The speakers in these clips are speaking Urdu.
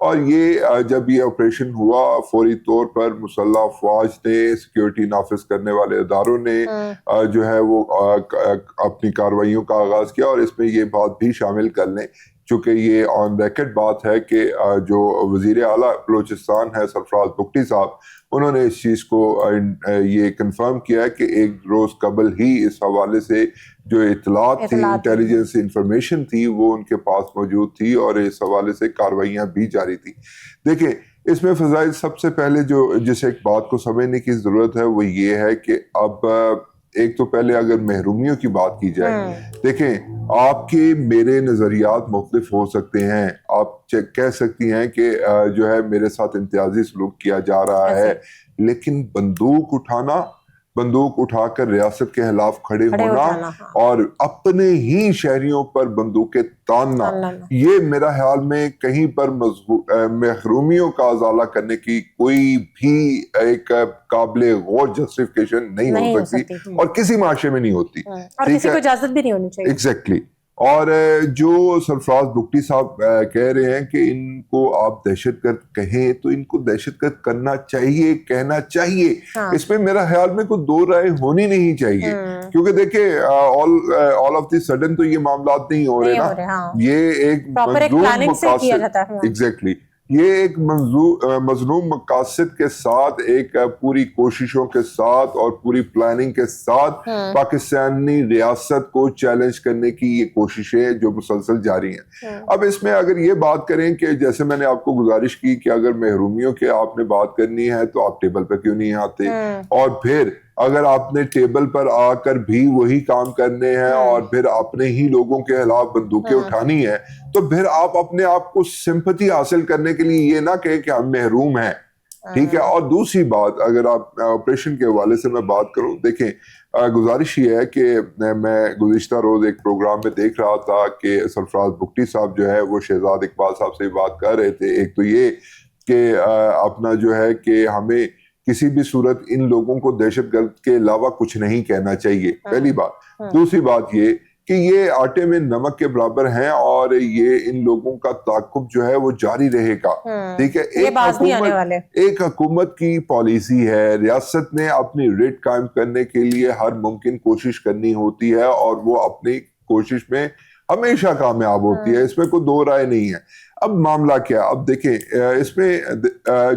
اور یہ جب یہ آپریشن ہوا فوری طور پر مسلح افواج نے, سیکیورٹی نافذ کرنے والے اداروں نے جو ہے وہ اپنی کارروائیوں کا آغاز کیا. اور اس میں یہ بات بھی شامل کر لیں چونکہ یہ آن ریکارڈ بات ہے کہ جو وزیر اعلیٰ بلوچستان ہے سرفراز بگٹی صاحب, انہوں نے اس چیز کو یہ کنفرم کیا ہے کہ ایک روز قبل ہی اس حوالے سے جو اطلاعات تھی, انٹیلیجنس انفارمیشن تھی, وہ ان کے پاس موجود تھی اور اس حوالے سے کارروائیاں بھی جاری تھی. دیکھیں اس میں فضائل سب سے پہلے جس ایک بات کو سمجھنے کی ضرورت ہے وہ یہ ہے کہ اب ایک تو پہلے اگر محرومیوں کی بات کی جائے, دیکھیں آپ کے میرے نظریات مختلف ہو سکتے ہیں, آپ کہہ سکتی ہیں کہ جو ہے میرے ساتھ امتیازی سلوک کیا جا رہا ہے, لیکن بندوق اٹھا کر ریاست کے خلاف کھڑے ہونا اور اپنے ہی شہریوں پر بندوقیں تاننا, یہ میرا خیال میں کہیں پر محرومیوں کا ازالہ کرنے کی کوئی بھی ایک قابل غور جسٹیفیکیشن نہیں ہو سکتی اور کسی معاشرے میں نہیں ہوتی, اور کسی کو اجازت بھی نہیں ہونی چاہیے. ایگزیکٹلی. اور جو سرفراز بگٹی صاحب کہہ رہے ہیں کہ ان کو آپ دہشت گرد کہیں تو ان کو دہشت گرد کرنا چاہیے, کہنا چاہیے, اس میں میرا خیال میں کوئی دو رائے ہونی نہیں چاہیے, کیونکہ دیکھیں آل آف دی سڈن تو یہ معاملات نہیں ہو رہے نا, یہ ایک منظوم مقاصد, ایگزیکٹلی یہ ایک مظلوم مقاصد کے ساتھ, ایک پوری کوششوں کے ساتھ اور پوری پلاننگ کے ساتھ پاکستانی ریاست کو چیلنج کرنے کی یہ کوششیں جو مسلسل جاری ہیں. اب اس میں اگر یہ بات کریں کہ جیسے میں نے آپ کو گزارش کی کہ اگر محرومیوں کے آپ نے بات کرنی ہے تو آپ ٹیبل پہ کیوں نہیں آتے, اور پھر اگر آپ نے ٹیبل پر آ کر بھی وہی کام کرنے ہیں اور پھر اپنے ہی لوگوں کے خلاف بندوقیں اٹھانی ہے, تو پھر آپ اپنے آپ کو سمپتھی حاصل کرنے کے لیے یہ نہ کہیں کہ ہم محروم ہیں, ٹھیک ہے. اور دوسری بات اگر آپ آپریشن کے حوالے سے میں بات کروں, دیکھیں گزارش یہ ہے کہ میں گزشتہ روز ایک پروگرام میں دیکھ رہا تھا کہ سرفراز بگٹی صاحب جو ہے وہ شہزاد اقبال صاحب سے بات کر رہے تھے. ایک تو یہ کہ اپنا جو ہے کہ ہمیں کسی بھی صورت ان لوگوں کو دہشت گرد کے علاوہ کچھ نہیں کہنا چاہیے, پہلی بات. دوسری بات یہ کہ یہ آٹے میں نمک کے برابر ہیں اور یہ ان لوگوں کا تعاقب جو ہے وہ جاری رہے گا, ٹھیک ہے. ایک حکومت کی پالیسی ہے, ریاست نے اپنی ریٹ قائم کرنے کے لیے ہر ممکن کوشش کرنی ہوتی ہے اور وہ اپنی کوشش میں ہمیشہ کامیاب ہوتی ہے, اس میں کوئی دو رائے نہیں ہے. اب معاملہ کیا, اب دیکھیں اس میں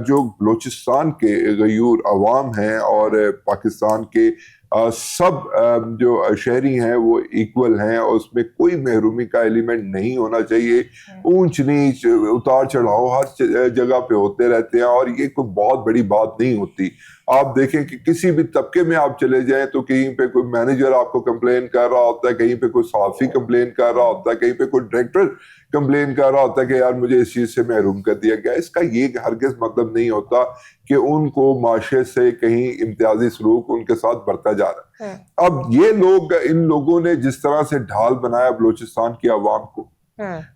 جو بلوچستان کے غیور عوام ہیں اور پاکستان کے سب جو شہری ہیں وہ ایکول ہیں, اور اس میں کوئی محرومی کا ایلیمنٹ نہیں ہونا چاہیے. اونچ نیچ اتار چڑھاؤ ہر جگہ پہ ہوتے رہتے ہیں اور یہ کوئی بہت بڑی بات نہیں ہوتی. آپ دیکھیں کہ کسی بھی طبقے میں آپ چلے جائیں تو کہیں پہ کوئی مینیجر آپ کو کمپلین کر رہا ہوتا ہے, کہیں پہ کوئی صحافی کمپلین کر رہا ہوتا ہے, کہیں پہ کوئی ڈائریکٹر کمپلین کر رہا ہوتا ہے کہ یار مجھے اس چیز سے محروم کر دیا گیا. اس کا یہ ہرگز مطلب نہیں ہوتا کہ ان کو معاشرے سے کہیں امتیازی سلوک ان کے ساتھ برتا جا رہا ہے. اب یہ لوگ, ان لوگوں نے جس طرح سے ڈھال بنایا بلوچستان کی عوام کو,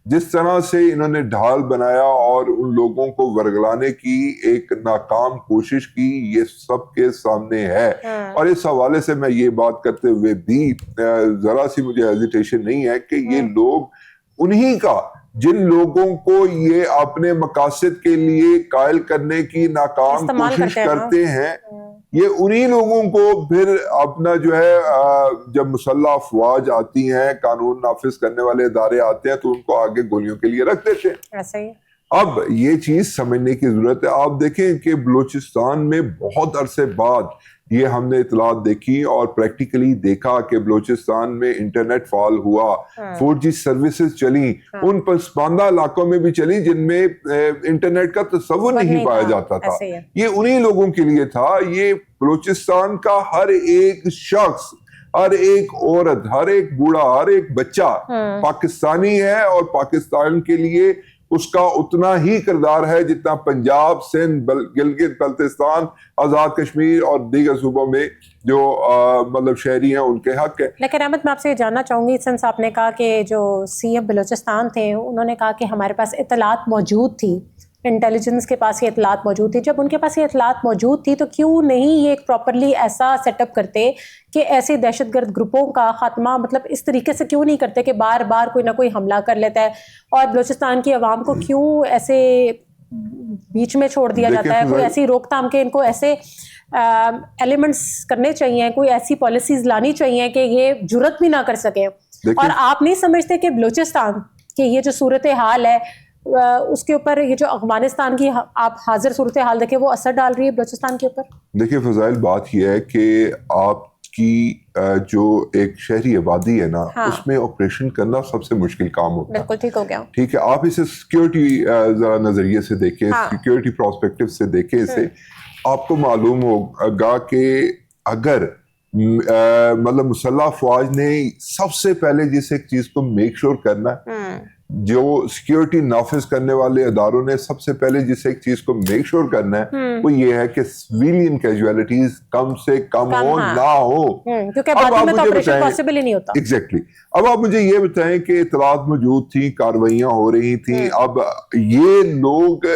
جس طرح سے انہوں نے ڈھال بنایا اور ان لوگوں کو ورگلانے کی ایک ناکام کوشش کی, یہ سب کے سامنے ہے. اور اس حوالے سے میں یہ بات کرتے ہوئے بھی ذرا سی مجھے ہیزیٹیشن نہیں ہے کہ یہ لوگ انہی کا, جن لوگوں کو یہ اپنے مقاصد کے لیے قائل کرنے کی ناکام کوشش کرتے ہیں, یہ انہی لوگوں کو پھر اپنا جو ہے جب مسلح افواج آتی ہیں, قانون نافذ کرنے والے ادارے آتے ہیں تو ان کو آگے گولیوں کے لیے رکھ دیتے ہیں. ایسا ہی اب یہ چیز سمجھنے کی ضرورت ہے. آپ دیکھیں کہ بلوچستان میں بہت عرصے بعد یہ ہم نے اطلاعات دیکھی اور پریکٹیکلی دیکھا کہ بلوچستان میں انٹرنیٹ فعال ہوا, 4G سروسز چلی, ان پسماندہ علاقوں میں بھی چلی جن میں انٹرنیٹ کا تصور نہیں پایا جاتا تھا. یہ انہی لوگوں کے لیے تھا. یہ بلوچستان کا ہر ایک شخص, ہر ایک عورت, ہر ایک بوڑھا, ہر ایک بچہ پاکستانی ہے اور پاکستان کے لیے اس کا اتنا ہی کردار ہے جتنا پنجاب, سندھ, گلگت بلتستان, آزاد کشمیر اور دیگر صوبوں میں جو مطلب شہری ہیں ان کے حق ہے. لیکن احمد میں آپ سے یہ جاننا چاہوں گی, سنس آپ نے کہا کہ جو سی ایم بلوچستان تھے انہوں نے کہا کہ ہمارے پاس اطلاعات موجود تھی, انٹیلیجنس کے پاس یہ اطلاعات موجود تھی, جب ان کے پاس یہ اطلاعات موجود تھی تو کیوں نہیں یہ ایک پراپرلی ایسا سیٹ اپ کرتے کہ ایسے دہشت گرد گروپوں کا خاتمہ مطلب اس طریقے سے کیوں نہیں کرتے کہ بار بار کوئی نہ کوئی حملہ کر لیتا ہے, اور بلوچستان کی عوام کو کیوں ایسے بیچ میں چھوڑ دیا جاتا ہے, کوئی ایسی روک تھام کے ان کو ایسے ایلیمنٹس کرنے چاہیے, کوئی ایسی پالیسیز لانی چاہیے کہ یہ جرت بھی نہ کر سکیں. اور آپ نہیں سمجھتے کہ بلوچستان کی یہ جو صورتحال ہے اس کے اوپر یہ جو افغانستان کی آپ حاضر صورتحال دیکھیں وہ اثر ڈال رہی ہے بلوچستان کے اوپر؟ دیکھیں فضائل, بات یہ ہے کہ آپ کی جو ایک شہری آبادی ہے نا, اس میں آپریشن کرنا سب سے مشکل کام ہوتا ہے. بالکل ٹھیک ہو گیا. ٹھیک ہے, آپ اسے سیکیورٹی ذرا نظریے سے دیکھیں, سیکیورٹی پراسپیکٹو سے دیکھیں اسے, آپ کو معلوم ہوگا کہ اگر مطلب مسلح افواج نے سب سے پہلے جس ایک چیز کو میک شور کرنا ہے, جو سیکیورٹی نافذ کرنے والے اداروں نے سب سے پہلے جس ایک چیز کو میک شور کرنا ہے وہ یہ ہے کہ سویلین کیجویلٹیز کم سے کم ہو, نہ ہو, کیونکہ بعد میں تو آپریشن پاسبل ہی نہیں ہوتا. ایگزیکٹلی. اب آپ مجھے یہ بتائیں کہ اطلاعات موجود تھیں, کاروائیاں ہو رہی تھیں, اب یہ لوگ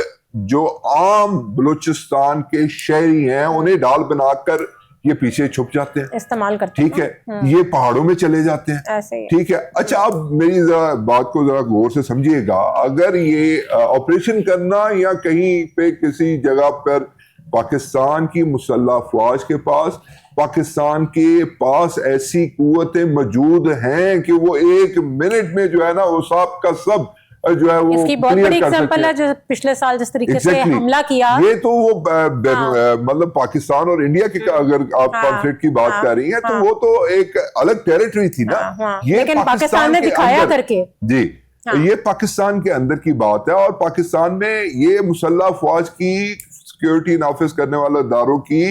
جو عام بلوچستان کے شہری ہیں انہیں ڈال بنا کر یہ پیچھے چھپ جاتے ہیں, استعمال کرتے ہیں, ٹھیک ہے, یہ پہاڑوں میں چلے جاتے ہیں, ٹھیک ہے. اچھا اب میری بات کو ذرا غور سے سمجھیے گا, اگر یہ آپریشن کرنا یا کہیں پہ کسی جگہ پر پاکستان کی مسلح افواج کے پاکستان کے پاس ایسی قوتیں موجود ہیں کہ وہ ایک منٹ میں جو ہے نا وہ سب کا سب جو ہے وہ اس کی بہت بڑی ایگزامپل ہے جو پچھلے سال جس طریقے سے حملہ کیا, یہ تو وہ مطلب پاکستان اور انڈیا کے اگر آپ کانفلکٹ کی بات کر رہی ہیں تو وہ تو ایک الگ ٹیریٹری تھی نا, لیکن پاکستان نے دکھایا کر کے, جی یہ پاکستان کے اندر کی بات ہے. اور پاکستان میں یہ مسلح افواج کی سیکیورٹی نافذ کرنے والے اداروں کی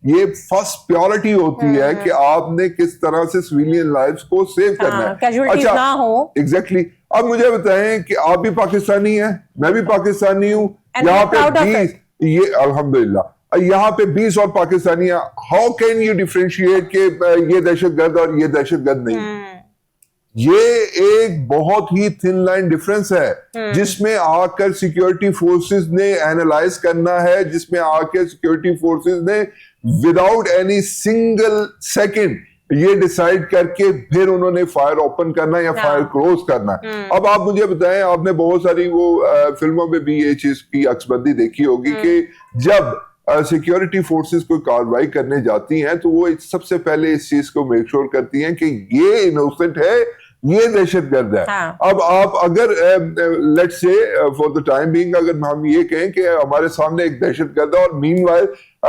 یہ فرسٹ پیورٹی ہوتی ہے کہ آپ نے کس طرح سے سویلین لائفز کو سیو کرنا ہے, کیجوالٹیز نہ ہو. ایگزیکٹلی. اب مجھے بتائیں کہ آپ بھی پاکستانی ہیں, میں بھی پاکستانی ہوں, یہاں پہ 20 یہ الحمدللہ یہاں پہ 20 اور پاکستانی ہیں. ہاؤ کین یو ڈیفرینشیٹ کہ یہ دہشت گرد اور یہ دہشت گرد نہیں؟ یہ ایک بہت ہی تھن لائن ڈفرنس ہے جس میں آ کر سیکیورٹی فورسز نے اینالائز کرنا ہے, جس میں آ کے سیکیورٹی فورسز نے وداؤٹ اینی سنگل سیکنڈ یہ ڈیسائیڈ کر کے پھر انہوں نے فائر اوپن کرنا یا فائر کلوز کرنا. اب آپ مجھے بتائیں, آپ نے بہت ساری وہ فلموں میں بھی یہ چیز کی عکس بندی دیکھی ہوگی کہ جب سیکیورٹی فورسز کوئی کارروائی کرنے جاتی ہیں تو وہ سب سے پہلے اس چیز کو میک شور کرتی ہیں کہ یہ انوسنٹ ہے, یہ دہشت گرد ہے. اب آپ اگر let's say for the time being اگر ہم یہ کہیں کہ ہمارے سامنے ایک دہشت گرد ہے اور مین وائل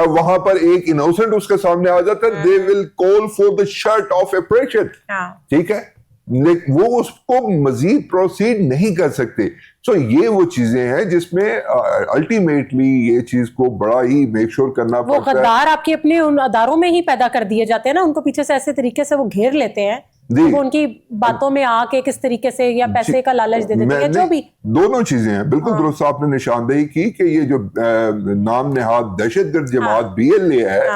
وہاں پر ایک انوسنٹ اس کے سامنے آ جاتا ہے, they will call for the shut of operation, ٹھیک ہے, وہ اس کو مزید پروسیڈ نہیں کر سکتے. سو یہ وہ چیزیں ہیں جس میں الٹیمیٹلی یہ چیز کو بڑا ہی میک شور کرنا پڑتا ہے. وہ غدار آپ کے اپنے ان اداروں میں ہی پیدا کر دیے جاتے ہیں نا, ان کو پیچھے سے ایسے طریقے سے وہ گھیر لیتے ہیں, وہ ان کی باتوں میں آ کے کس طریقے سے یا پیسے کا لالچ دے دیتے ہیں, جو بھی دونوں چیزیں ہیں. بالکل درست آپ نے نشاندہی کی کہ یہ جو نام نہاد دہشت گرد جماعت BLA ہے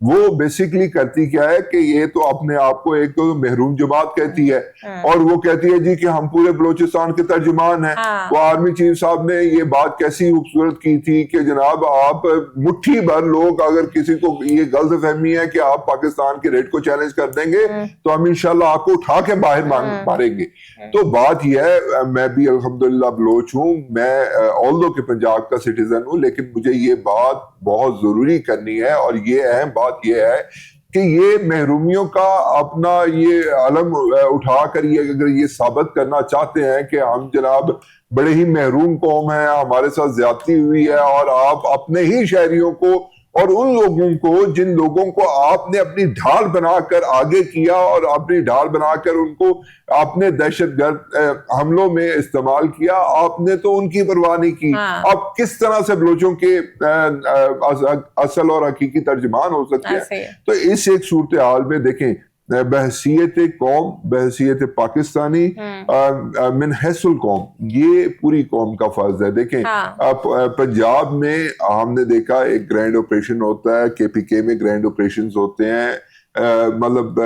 وہ بیسیکلی کرتی کیا ہے کہ یہ تو اپنے آپ کو ایک تو محروم جماعت کہتی ہے اور وہ کہتی ہے جی کہ ہم پورے بلوچستان کے ترجمان ہیں. وہ آرمی چیف صاحب نے یہ بات کیسی خوبصورت کی تھی کہ جناب آپ مٹھی بھر لوگ اگر کسی کو یہ غلط فہمی ہے کہ آپ پاکستان کے ریٹ کو چیلنج کر دیں گے تو ہم انشاءاللہ آپ کو اٹھا کے باہر ماریں گے. تو بات یہ ہے, میں بھی الحمدللہ بلوچ ہوں, میں آلدو کہ پنجاب کا سٹیزن ہوں, لیکن مجھے یہ بات بہت ضروری کرنی ہے اور یہ اہم بات یہ ہے کہ یہ محرومیوں کا اپنا یہ علم اٹھا کر یہ اگر یہ ثابت کرنا چاہتے ہیں کہ ہم جناب بڑے ہی محروم قوم ہیں, ہمارے ساتھ زیادتی ہوئی ہے, اور آپ اپنے ہی شہریوں کو اور ان لوگوں کو جن لوگوں کو آپ نے اپنی ڈھال بنا کر آگے کیا اور اپنی ڈھال بنا کر ان کو آپ نے دہشت گرد حملوں میں استعمال کیا, آپ نے تو ان کی پرواہ نہیں کی. آپ کس طرح سے بلوچوں کے اصل اور حقیقی ترجمان ہو سکتے ہیں؟ تو اس ایک صورتحال میں دیکھیں بحثیت قوم, بحثیت پاکستانی, من حیث القوم, یہ پوری قوم کا فرض ہے. دیکھیں پنجاب میں ہم نے دیکھا ایک گرینڈ آپریشن ہوتا ہے, KPK میں گرینڈ آپریشنز ہوتے ہیں, مطلب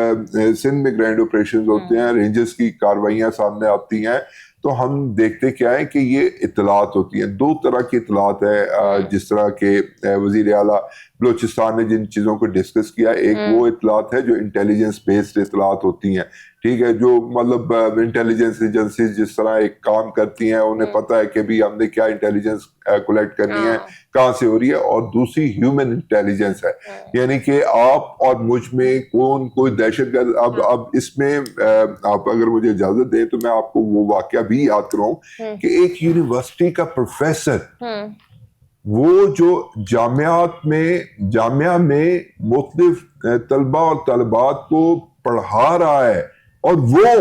سندھ میں گرینڈ آپریشنز ہوتے ہیں, رینجرز کی کاروائیاں سامنے آتی ہیں. تو ہم دیکھتے کیا ہے کہ یہ اطلاعات ہوتی ہیں, دو طرح کی اطلاعات ہے. جس طرح کے وزیر اعلیٰ بلوچستان نے جن چیزوں کو ڈسکس کیا، ایک وہ اطلاعات ہے جو انٹیلیجنس بیسڈ اطلاعات ہوتی ہیں، ٹھیک ہے، جو مطلب انٹیلیجنس ایجنسیز جس طرح ایک کام کرتی ہیں، انہیں پتہ ہے کہ بھی ہم نے کیا انٹیلیجنس کلیکٹ کرنی ہے، کہاں سے ہو رہی ہے. اور دوسری ہیومن انٹیلیجنس ہے، یعنی کہ آپ اور مجھ میں کون کوئی دہشت گرد. اب اس میں آپ اگر مجھے اجازت دیں تو میں آپ کو وہ واقعہ بھی یاد کراؤں کہ ایک یونیورسٹی کا پروفیسر وہ جو جامعہ میں مختلف طلبہ اور طالبات کو پڑھا رہا ہے، اور وہ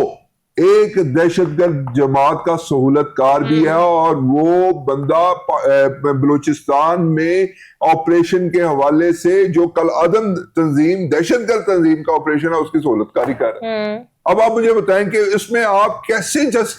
ایک دہشت گرد جماعت کا سہولت کار بھی ہے، اور وہ بندہ بلوچستان میں آپریشن کے حوالے سے جو کالعدم تنظیم، دہشت گرد تنظیم کا آپریشن ہے، اس کی سہولت کاری کر رہا ہے. اب آپ مجھے بتائیں کہ اس میں آپ کیسے جج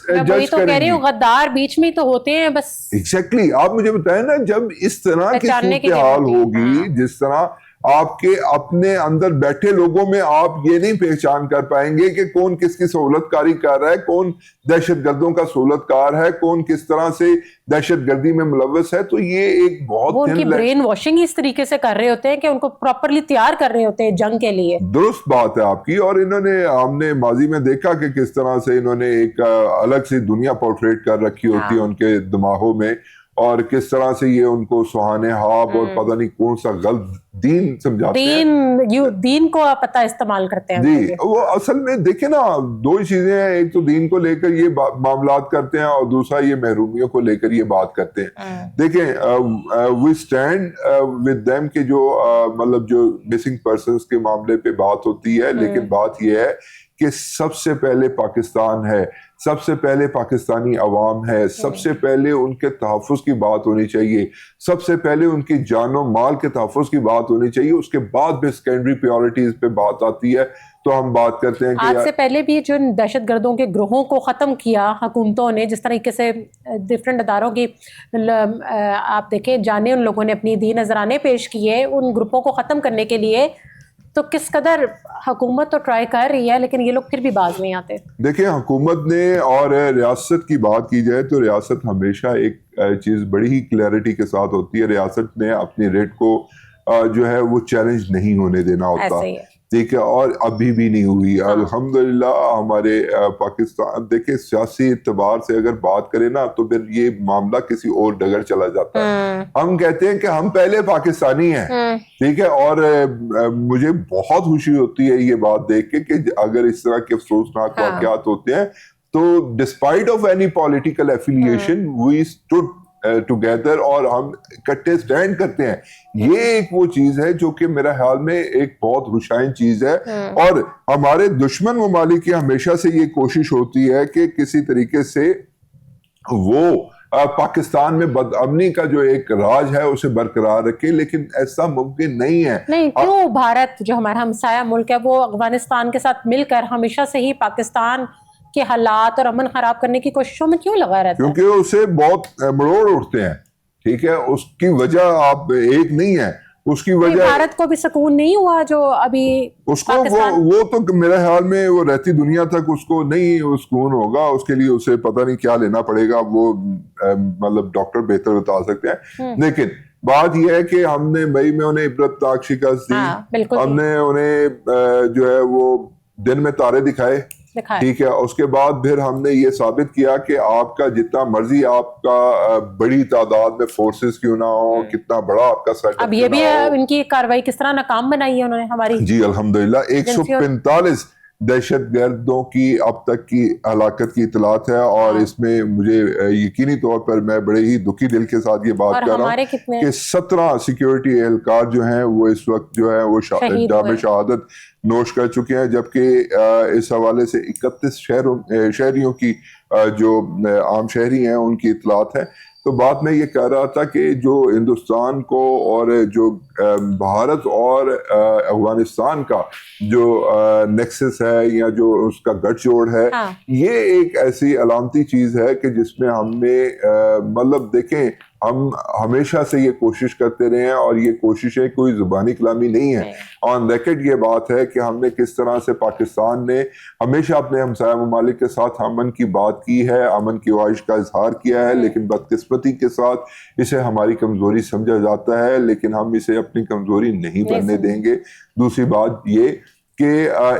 کریں گے؟ غدار بیچ میں تو ہوتے ہیں بس. ایگزیکٹلی. آپ مجھے بتائیں نا، جب اس طرح کی صورتحال ہوگی، جس طرح آپ کے اپنے اندر بیٹھے لوگوں میں آپ یہ نہیں پہچان کر پائیں گے کہ کون کس کی سہولت کاری کر رہا ہے، کون دہشت گردوں کا سہولت کار ہے، کون کس طرح سے دہشت گردی میں ملوث ہے. تو یہ ایک بہت وہ ان کی برین واشنگ اس طریقے سے کر رہے ہوتے ہیں کہ ان کو پراپرلی تیار کر رہے ہوتے ہیں جنگ کے لیے. درست بات ہے آپ کی. اور ہم نے ماضی میں دیکھا کہ کس طرح سے انہوں نے ایک الگ سی دنیا پورٹریٹ کر رکھی ہوتی ہے ان کے دماغوں میں، اور کس طرح سے یہ ان کو سہانے خواب اور پتہ نہیں کون سا غلط دین سمجھاتے ہیں، دین کو پتہ استعمال کرتے ہیں. جی وہ اصل میں دیکھیں نا، دو ہی چیزیں ہیں، ایک تو دین کو لے کر یہ معاملات کرتے ہیں، اور دوسرا یہ محرومیوں کو لے کر یہ بات کرتے ہیں. دیکھیں وی اسٹینڈ ود دیم کہ جو مطلب جو مسنگ پرسنز کے معاملے پہ بات ہوتی ہے، لیکن بات یہ ہے کہ سب سے پہلے پاکستان ہے، سب سے پہلے پاکستانی عوام ہے، سب سے پہلے ان کے تحفظ کی بات ہونی چاہیے، سب سے پہلے ان کی جان و مال کے تحفظ کی بات ہونی چاہیے. اس کے بعد بھی سیکنڈری پریورٹیز پہ بات آتی ہے. تو ہم بات کرتے ہیں کہ آج سے پہلے بھی جو دہشت گردوں کے گروہوں کو ختم کیا حکومتوں نے، جس طریقے سے ڈفرینٹ اداروں کی آپ دیکھیں جانے ان لوگوں نے اپنی دی نذرانے پیش کیے ان گروپوں کو ختم کرنے کے لیے، تو کس قدر حکومت تو ٹرائی کر رہی ہے، لیکن یہ لوگ پھر بھی باز نہیں آتے. دیکھیں حکومت نے اور ریاست کی بات کی جائے تو ریاست ہمیشہ ایک چیز بڑی ہی کلیئرٹی کے ساتھ ہوتی ہے. ریاست نے اپنی ریٹ کو جو ہے وہ چیلنج نہیں ہونے دینا ہوتا، ٹھیک ہے، اور ابھی بھی نہیں ہوئی. الحمدللہ ہمارے پاکستان، دیکھیں سیاسی اعتبار سے اگر بات کریں نا تو پھر یہ معاملہ کسی اور ڈگر چلا جاتا ہے. ہم کہتے ہیں کہ ہم پہلے پاکستانی ہیں، ٹھیک ہے، اور مجھے بہت خوشی ہوتی ہے یہ بات دیکھ کے کہ اگر اس طرح کے افسوسناک واقعات ہوتے ہیں تو despite of any political affiliation we stood together, اور ہم اکٹھے سٹینڈ کرتے ہیں. یہ ایک وہ چیز ہے جو کہ میرا خیال میں ایک بہت خوشائن چیز ہے. اور ہمارے دشمن ممالک کی ہمیشہ سے یہ کوشش ہوتی ہے کہ کسی طریقے سے وہ پاکستان میں بد امنی کا جو ایک راج ہے اسے برقرار رکھے، لیکن ایسا ممکن نہیں ہے. کیوں بھارت جو ہمارا ہمسایہ ملک ہے وہ افغانستان کے ساتھ مل کر ہمیشہ سے ہی پاکستان کے حالات اور امن خراب کرنے کی کوششوں میں کیوں لگا رہتا ہے؟ کیونکہ اسے بہت مروڑ اٹھتے ہیں، ٹھیک ہے. اس کی وجہ آپ ایک نہیں ہے، اس کی وجہ بھارت کو بھی سکون نہیں ہوا جو ابھی اس کو وہ تو میرے خیال میں وہ رہتی دنیا تک اس کو نہیں سکون ہوگا. اس کے لیے اسے پتہ نہیں کیا لینا پڑے گا، وہ مطلب ڈاکٹر بہتر بتا سکتے ہیں. لیکن بات یہ ہے کہ ہم نے مئی میں انہیں عبرت ناک شکست دی، ہم نے انہیں جو ہے وہ دن میں تارے دکھائے، ٹھیک ہے. اس کے بعد پھر ہم نے یہ ثابت کیا کہ آپ کا جتنا مرضی آپ کا بڑی تعداد میں فورسز کیوں نہ ہو، کتنا بڑا آپ کا سیٹ اب یہ بھی ان کی کاروائی کس طرح ناکام بنائی ہے انہوں نے ہماری. جی الحمدللہ 145 دہشت گردوں کی اب تک کی ہلاکت کی اطلاعات ہے. اور اس میں مجھے یقینی طور پر میں بڑے ہی دکھی دل کے ساتھ یہ بات کر رہا ہوں کہ 17 سیکیورٹی اہلکار جو ہیں وہ اس وقت جو ہے وہ جام شہادت نوش کر چکے ہیں، جبکہ اس حوالے سے 31 شہریوں کی جو عام شہری ہیں ان کی اطلاعات ہیں. تو بات میں یہ کہہ رہا تھا کہ جو ہندوستان کو اور جو بھارت اور افغانستان کا جو نیکسس ہے یا جو اس کا گٹھ جوڑ ہے، یہ ایک ایسی علامتی چیز ہے کہ جس میں ہم نے مطلب دیکھیں ہم ہمیشہ سے یہ کوشش کرتے رہے ہیں اور یہ کوششیں کوئی زبانی کلامی نہیں ہے. آن ریکارڈ یہ بات ہے کہ ہم نے کس طرح سے پاکستان نے ہمیشہ اپنے ہمسایہ ممالک کے ساتھ امن کی بات کی ہے, امن کی خواہش کا اظہار کیا ہے, لیکن بدقسمتی کے ساتھ اسے ہماری کمزوری سمجھا جاتا ہے, لیکن ہم اسے اپنی کمزوری نہیں بننے دیں گے. دوسری بات یہ کہ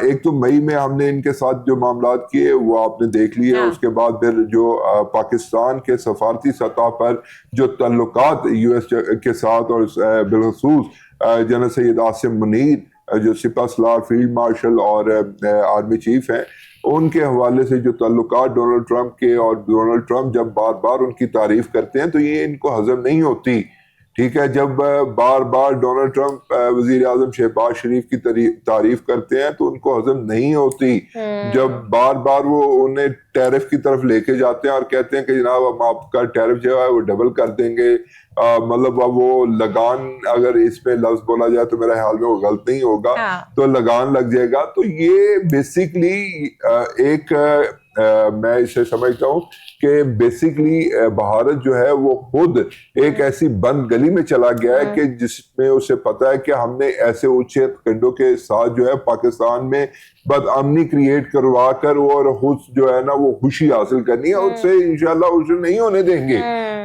ایک تو مئی میں ہم نے ان کے ساتھ جو معاملات کیے وہ آپ نے دیکھ لیے, اس کے بعد پھر جو پاکستان کے سفارتی سطح پر جو تعلقات یو ایس کے ساتھ اور بالخصوص جنرل سید عاصم منیر جو سپہ سالار فیلڈ مارشل اور آرمی چیف ہیں, ان کے حوالے سے جو تعلقات ڈونلڈ ٹرمپ کے, اور ڈونلڈ ٹرمپ جب بار بار ان کی تعریف کرتے ہیں تو یہ ان کو ہضم نہیں ہوتی. ٹھیک ہے, جب بار بار ڈونلڈ ٹرمپ وزیر اعظم شہباز شریف کی تعریف کرتے ہیں تو ان کو ہضم نہیں ہوتی. جب بار بار وہ انہیں ٹیرف کی طرف لے کے جاتے ہیں اور کہتے ہیں کہ جناب ہم آپ کا ٹیرف جو ہے وہ ڈبل کر دیں گے, مطلب اب وہ لگان, اگر اس میں لفظ بولا جائے تو میرے خیال میں وہ غلط نہیں ہوگا, تو لگان لگ جائے گا. تو یہ بیسکلی ایک میں اسے سمجھتا ہوں کہ بیسکلی بھارت جو ہے وہ خود ایک ایسی بند گلی میں چلا گیا ہے کہ جس میں اسے پتا ہے کہ ہم نے ایسے اونچے کنڈوں کے ساتھ جو ہے پاکستان میں بد امنی کریٹ کروا کر اور خود جو ہے نا وہ خوشی حاصل کرنی ہے, اس سے انشاءاللہ اسے نہیں ہونے دیں گے.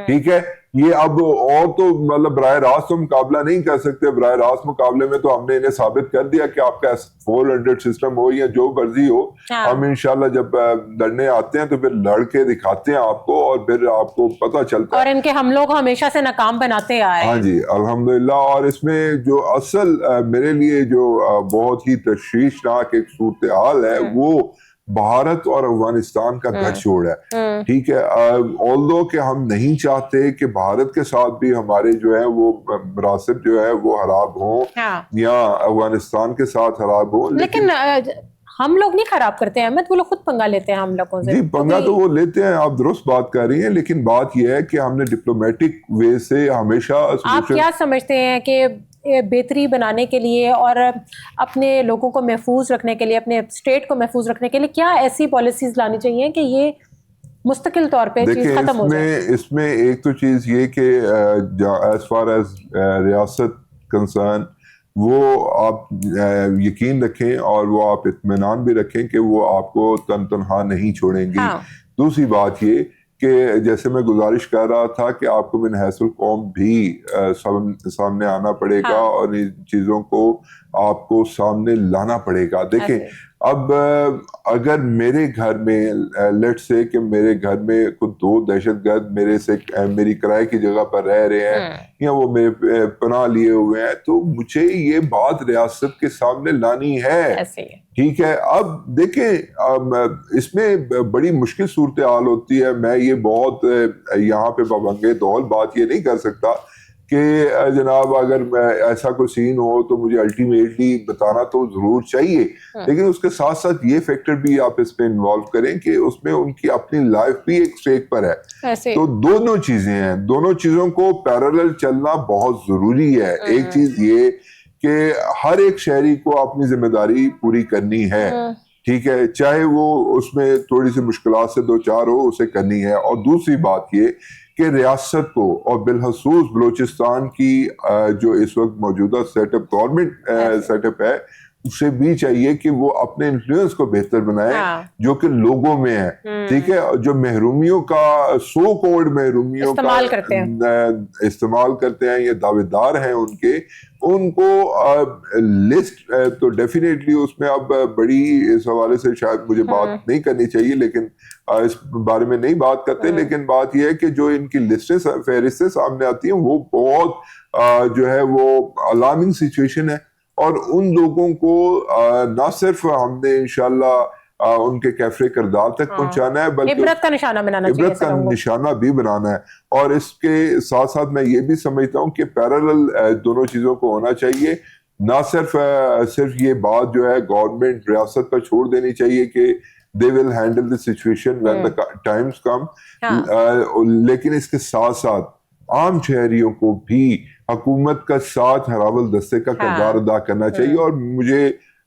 ٹھیک ہے, یہ اب اور تو مطلب براہ راست مقابلہ نہیں کر سکتے. براہ راست مقابلے میں تو ہم نے انہیں ثابت کر دیا کہ آپ کا 400 سسٹم ہو یا جو مرضی ہو, ہم انشاءاللہ جب لڑنے آتے ہیں تو پھر لڑ کے دکھاتے ہیں آپ کو, اور پھر آپ کو پتہ چلتا ہے. اور ان کے حملوں کو ہمیشہ سے ناکام بناتے آئے ہیں. ہاں جی الحمدللہ. اور اس میں جو اصل میرے لیے جو بہت ہی تشویشناک ایک صورتحال ہے وہ بھارت اور افغانستان کا گٹھ جوڑ ہے. ٹھیک ہے, although کہ ہم نہیں چاہتے کہ بھارت کے ساتھ بھی ہمارے جو ہے وہ مراسب جو ہے وہ خراب ہوں یا افغانستان کے ساتھ خراب ہوں, لیکن ہم لوگ نہیں خراب کرتے ہیں احمد, وہ لوگ خود پنگا لیتے ہیں ہم لوگوں سے. جی پنگا تو وہ لیتے ہیں, آپ درست بات کر رہی ہیں, لیکن بات یہ ہے کہ ہم نے ڈپلومیٹک وے سے ہمیشہ. آپ کیا سمجھتے ہیں کہ بہتری بنانے کے لیے اور اپنے لوگوں کو محفوظ رکھنے کے لیے, اپنے اسٹیٹ کو محفوظ رکھنے کے لیے کیا ایسی پالیسیز لانی چاہیے کہ یہ مستقل طور پہ چیز ختم ہو جائے؟ اس میں ایک تو چیز یہ کہ ایز فار ایز ریاست کنسرن, وہ آپ یقین رکھیں اور وہ آپ اطمینان بھی رکھیں کہ وہ آپ کو تنہا نہیں چھوڑیں گی. دوسری بات یہ کہ جیسے میں گزارش کر رہا تھا کہ آپ کو من حیث القوم بھی سامنے آنا پڑے گا اور ان چیزوں کو آپ کو سامنے لانا پڑے گا. دیکھیں اب اگر میرے گھر میں لیٹ سے کہ میرے گھر میں کچھ 2 دہشت گرد میرے سے میری کرائے کی جگہ پر رہ رہے ہیں یا وہ میرے پناہ لیے ہوئے ہیں, تو مجھے یہ بات ریاست کے سامنے لانی ہے. ٹھیک ہے, اب دیکھیں اس میں بڑی مشکل صورتحال ہوتی ہے. میں یہ بہت یہاں پہ بابنگے دول بات یہ نہیں کر سکتا کہ جناب اگر ایسا کوئی سین ہو تو مجھے الٹیمیٹلی بتانا تو ضرور چاہیے, لیکن اس کے ساتھ ساتھ یہ فیکٹر بھی آپ اس میں انوالو کریں کہ اس میں ان کی اپنی لائف بھی ایک اسٹیک پر ہے. تو دونوں چیزیں ہیں, دونوں چیزوں کو پیرالل چلنا بہت ضروری ہے. ایک چیز یہ کہ ہر ایک شہری کو اپنی ذمہ داری پوری کرنی ہے. ٹھیک ہے, چاہے وہ اس میں تھوڑی سی مشکلات سے دو چار ہو, اسے کرنی ہے. اور دوسری بات یہ کہ ریاست کو اور بالخصوص بلوچستان کی جو اس وقت موجودہ set up government set up ہے, اسے بھی چاہیے کہ وہ اپنے انفلوئنس کو بہتر بنائے جو کہ لوگوں میں ہے. ٹھیک ہے, جو محرومیوں کا سو کالڈ محرومیوں کا استعمال کرتے ہیں, یہ دعوے دار ہیں ان کو لسٹ تو ڈیفینیٹلی اس میں اب بڑی اس حوالے سے شاید مجھے بات نہیں کرنی چاہیے, لیکن اس بارے میں نہیں بات کرتے. لیکن بات یہ ہے کہ جو ان کی لسٹیں فہرستیں سامنے آتی ہیں وہ بہت جو ہے وہ الارمنگ سچویشن ہے. اور ان لوگوں کو نہ صرف ہم نے انشاءاللہ ان کے کیفرے کردار تک پہنچانا ہے بلکہ عبرت کا نشانہ بنانا چاہیے, عبرت کا نشانہ بھی بنانا ہے. اور اس کے ساتھ ساتھ میں یہ بھی سمجھتا ہوں کہ پیرالل دونوں چیزوں کو ہونا چاہیے. نہ صرف یہ بات جو ہے گورنمنٹ ریاست پر چھوڑ دینی چاہیے کہ they will handle the situation when the times come, لیکن اس کے ساتھ ساتھ عام شہریوں کو بھی حکومت کا ساتھ ہراول دستے کا کردار ادا کرنا چاہیے. اور مجھے